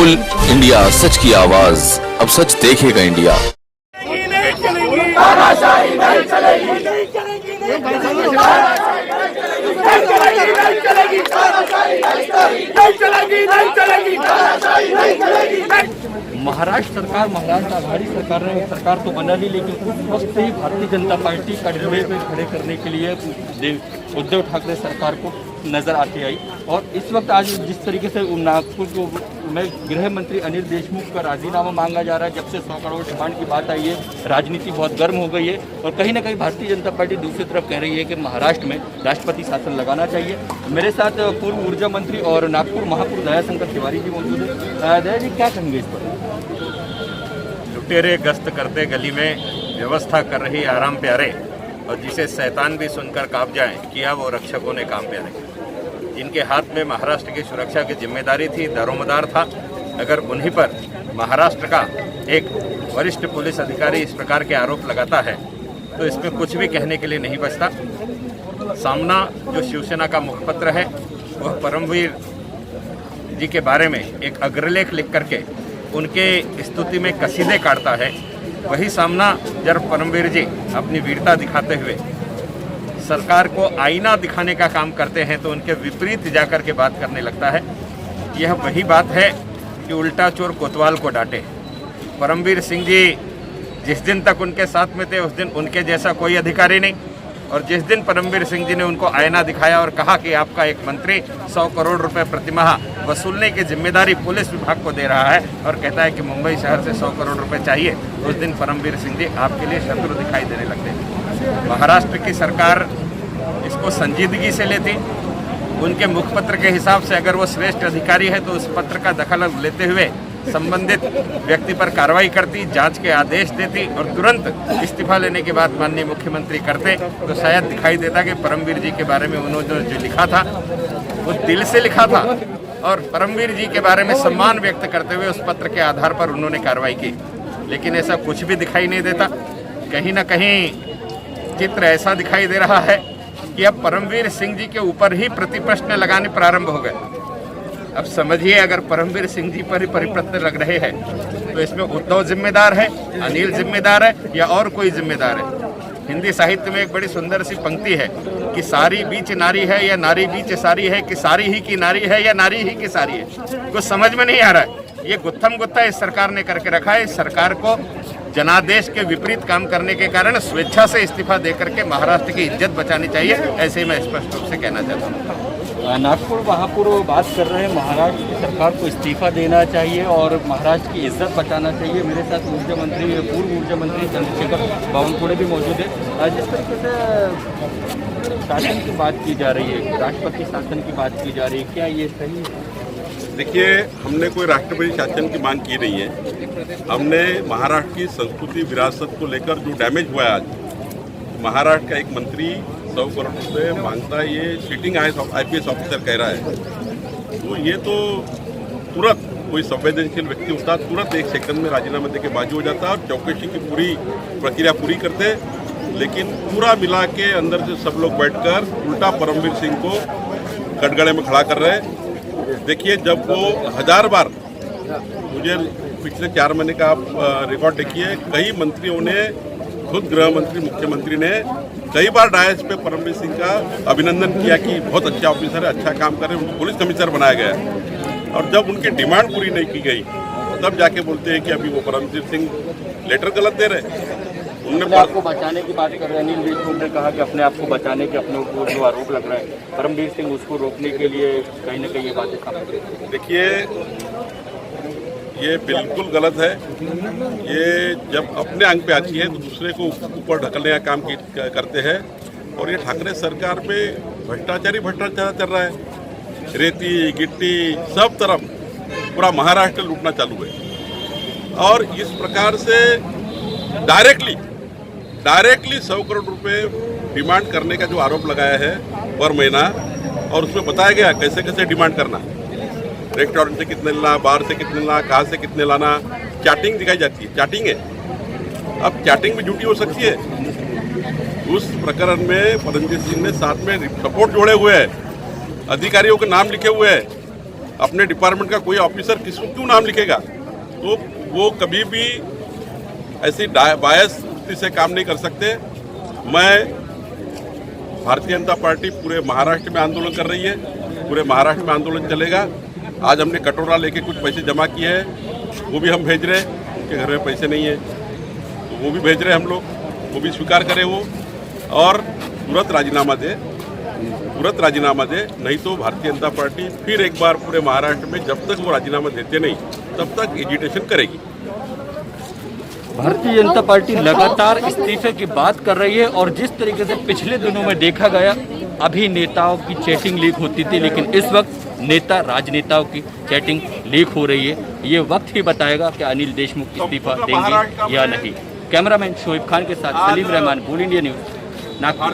बोल इंडिया, सच की आवाज, अब सच देखेगा इंडिया। महाराष्ट्र सरकार, महाराष्ट्र आघाड़ी सरकार ने सरकार तो बना ली, लेकिन उस वक्त ही भारतीय जनता पार्टी कटघरे पे खड़े करने के लिए उद्धव ठाकरे सरकार को नजर आती आई। और इस वक्त आज जिस तरीके से नागपुर को में गृह मंत्री अनिल देशमुख का राजीनामा मांगा जा रहा है, जब से 100 करोड़ डिमांड की बात आई है, राजनीति बहुत गर्म हो गई है। और कहीं ना कहीं भारतीय जनता पार्टी दूसरी तरफ कह रही है कि महाराष्ट्र में राष्ट्रपति शासन लगाना चाहिए। मेरे साथ पूर्व ऊर्जा मंत्री और नागपुर महापौर दयाशंकर तिवारी जी मौजूद है। दया जी, क्या कहेंगे इस पर? लुटेरे गश्त करते गली में, व्यवस्था कर रही आराम प्यारे, और जिसे शैतान भी सुनकर कांप जाए, किया वो रक्षकों ने काम प्यारे। जिनके हाथ में महाराष्ट्र की सुरक्षा की जिम्मेदारी थी, दारोमदार था, अगर उन्हीं पर महाराष्ट्र का एक वरिष्ठ पुलिस अधिकारी इस प्रकार के आरोप लगाता है तो इसमें कुछ भी कहने के लिए नहीं बचता। सामना जो शिवसेना का मुखपत्र है वह परमवीर जी के बारे में एक अग्रलेख लिख करके उनके स्तुति में कसीदे काटता है। वही सामना जब परमवीर जी अपनी वीरता दिखाते हुए सरकार को आईना दिखाने का काम करते हैं तो उनके विपरीत जाकर के बात करने लगता है। यह वही बात है कि उल्टा चोर कोतवाल को डांटे। परमवीर सिंह जी जिस दिन तक उनके साथ में थे उस दिन उनके जैसा कोई अधिकारी नहीं, और जिस दिन परमवीर सिंह जी ने उनको आईना दिखाया और कहा कि आपका एक मंत्री 100 करोड़ रुपए प्रतिमाह वसूलने की जिम्मेदारी पुलिस विभाग को दे रहा है और कहता है कि मुंबई शहर से 100 करोड़ रुपए चाहिए, उस दिन परमवीर सिंह जी आपके लिए शत्रु दिखाई देने लगते हैं। महाराष्ट्र की सरकार इसको संजीदगी से लेती। उनके मुखपत्र के हिसाब से अगर वो श्रेष्ठ अधिकारी है तो उस पत्र का दखल लेते हुए संबंधित व्यक्ति पर कार्रवाई करती, जांच के आदेश देती और तुरंत इस्तीफा लेने के बाद माननीय मुख्यमंत्री करते तो शायद दिखाई देता कि परमवीर जी के बारे में उन्होंने जो लिखा था वो दिल से लिखा था और परमवीर जी के बारे में सम्मान व्यक्त करते हुए उस पत्र के आधार पर उन्होंने कार्रवाई की। लेकिन ऐसा कुछ भी दिखाई नहीं देता। कहीं ना कहीं चित्र ऐसा दिखाई दे रहा है कि अब परमवीर सिंह जी के ऊपर ही प्रतिप्रश्न लगाने प्रारंभ हो गए। अब समझिए, अगर परमवीर सिंह जी पर ही परिप्रश्न लग रहे हैं तो इसमें उद्धव जिम्मेदार है, अनिल जिम्मेदार है या और कोई जिम्मेदार है? हिंदी साहित्य में एक बड़ी सुंदर सी पंक्ति है कि सारी बीच नारी है या नारी बीच सारी है, कि सारी ही की नारी है या नारी ही की सारी है। कुछ समझ में नहीं आ रहा है। ये गुत्थम गुत्था इस सरकार ने करके रखा है। इस सरकार को जनादेश के विपरीत काम करने के कारण स्वेच्छा से इस्तीफा देकर के महाराष्ट्र की इज्जत बचानी चाहिए, ऐसे ही मैं स्पष्ट रूप से कहना चाहता हूँ। नागपुर महापौर बात कर रहे हैं महाराष्ट्र की सरकार को इस्तीफा देना चाहिए और महाराष्ट्र की इज्जत बचाना चाहिए। मेरे साथ ऊर्जा मंत्री, पूर्व ऊर्जा मंत्री चंद्रशेखर बावनकुळे भी मौजूद है। जिस तरीके से शासन की बात की जा रही है, राष्ट्रपति शासन की बात की जा रही है, क्या ये सही है? देखिए, हमने कोई राष्ट्रपति शासन की मांग की नहीं है। हमने महाराष्ट्र की संस्कृति विरासत को लेकर जो डैमेज हुआ है, आज महाराष्ट्र का एक मंत्री 100 करोड़ रुपये मांगता है, ये सीटिंग IPS ऑफिसर कह रहा है। तो ये तो तुरंत कोई संवेदनशील व्यक्ति होता तुरंत 1 सेकंड में राजीनामा देके बाजू हो जाता और चौकसी की पूरी प्रक्रिया पूरी करते। लेकिन पूरा मिला के अंदर से सब लोग बैठकर उल्टा परमवीर सिंह को कटघरे में खड़ा कर रहे हैं। देखिए, जब वो 1000 बार, मुझे पिछले 4 महीने का आप रिकॉर्ड देखिए, कई मंत्रियों ने, खुद गृह मंत्री, मुख्यमंत्री ने कई बार डायस पे परमवीर सिंह का अभिनंदन किया कि बहुत अच्छा ऑफिसर है, अच्छा काम कर रहे हैं, उनको पुलिस कमिश्नर बनाया गया है। और जब उनकी डिमांड पूरी नहीं की गई तब जाके बोलते हैं कि अभी वो परमवीर सिंह लेटर गलत दे रहे हैं। उन्होंने आपको बचाने की बात कर रहे हैं। अनिल देशमुख ने कहा कि अपने आप को बचाने के, अपने ऊपर जो आरोप लग रहा है, परमवीर सिंह उसको रोकने के लिए कहीं ना कहीं ये बातें सामने रही है। देखिए, ये बिल्कुल गलत है। ये जब अपने अंग पे आती है तो दूसरे को ऊपर ढकलने का काम करते हैं। और ये ठाकरे सरकार में भ्रष्टाचार चल रहा है। रेती गिट्टी सब तरफ पूरा महाराष्ट्र लूटना चालू है। और इस प्रकार से डायरेक्टली 100 करोड़ रुपए डिमांड करने का जो आरोप लगाया है पर महीना, और उसमें बताया गया कैसे कैसे डिमांड करना, रेस्टोरेंट से कितने लाना, बाहर से कितने लाना, कहाँ से कितने लाना, चैटिंग दिखाई जाती है। चैटिंग है, अब चैटिंग भी झूठी हो सकती है। उस प्रकरण में परमजीत सिंह ने साथ में सपोर्ट जोड़े हुए हैं, अधिकारियों के नाम लिखे हुए हैं। अपने डिपार्टमेंट का कोई ऑफिसर किसको क्यों नाम लिखेगा? तो वो कभी भी ऐसी बायस से काम नहीं कर सकते। मैं भारतीय जनता पार्टी पूरे महाराष्ट्र में आंदोलन कर रही है, पूरे महाराष्ट्र में आंदोलन चलेगा। आज हमने कटोरा लेके कुछ पैसे जमा किए हैं, वो भी हम भेज रहे हैं कि घर में पैसे नहीं है तो वो भी भेज रहे हैं हम लोग, वो भी स्वीकार करें वो, और तुरंत राजीनामा दे, नहीं तो भारतीय जनता पार्टी फिर एक बार पूरे महाराष्ट्र में जब तक वो राजीनामा देते नहीं तब तक एजिटेशन करेगी। भारतीय जनता पार्टी लगातार इस्तीफे की बात कर रही है और जिस तरीके से पिछले दिनों में देखा गया, अभी नेताओं की चैटिंग लीक होती थी, लेकिन इस वक्त नेता राजनेताओं की चैटिंग लीक हो रही है। ये वक्त ही बताएगा कि अनिल देशमुख इस्तीफा देंगे या नहीं। कैमरामैन शोएब खान के साथ सलीम रहमान, बोल इंडिया न्यूज़, नागपुर।